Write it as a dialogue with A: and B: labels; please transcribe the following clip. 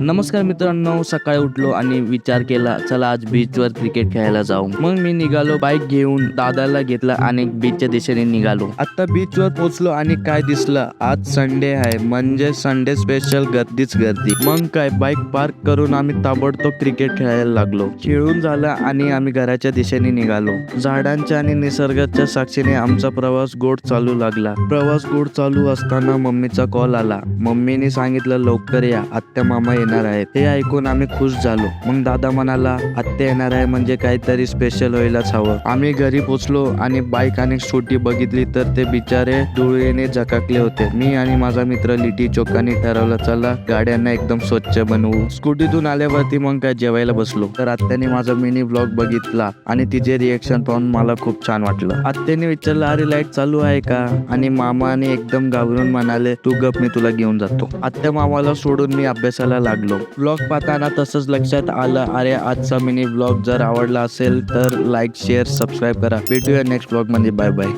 A: नमस्कार मित्रांनो, सकाळी उठलो आणि विचार केला चला आज बीचवर क्रिकेट खेळायला जाऊ. मग मी निघालो, बाईक घेऊन दादाला घेतला आणि बीचच्या दिशेने निघालो. आता बीचवर पोहोचलो आणि काय दिसलं, आज संडे आहे म्हणजे संडे स्पेशल गर्दीच गर्दी. मग काय बाईक पार्क करून आम्ही ताबडतोब क्रिकेट खेळायला लागलो. खेळून झालं आणि आम्ही घराच्या दिशेने निघालो. झाडांच्या आणि निसर्गाच्या साक्षीने आमचा प्रवास गोड चालू लागला. प्रवास गोड चालू असताना मम्मीचा कॉल आला. मम्मीने सांगितलं लवकर या, आत्या मामा येणार आहेत. हे ऐकून आम्ही खुश झालो. मग दादा म्हणाला आत्या येणार आहे म्हणजे काहीतरी स्पेशल व्हायलाच हवं. आम्ही घरी पोचलो आणि बाईक आणि स्कूटी बघितली तर ते बिचारे धुळेने झकाकले होते. मी आणि माझा मित्र लिटी चोकाने ठरवलं चला गाड्यांना एकदम स्वच्छ बनवू. स्कूटीतून आल्यावरती मग काय जेवायला बसलो तर आत्याने माझा मिनी ब्लॉग बघितला आणि तिचे रिएक्शन पाहून मला खूप छान वाटलं. आत्याने विचारलं अरे लाईट चालू आहे का, आणि मामाने एकदम घाबरून म्हणाले तू गप, मी तुला घेऊन जातो. आत्या मामाला सोडून मी अभ्यासाला लागलो. ब्लॉग पाहताना तसंच लक्षात आलं अरे आजचा मिनी ब्लॉग जर आवडला असेल तर लाईक शेअर सबस्क्राईब करा. भेटूया नेक्स्ट ब्लॉग मध्ये. Bye bye.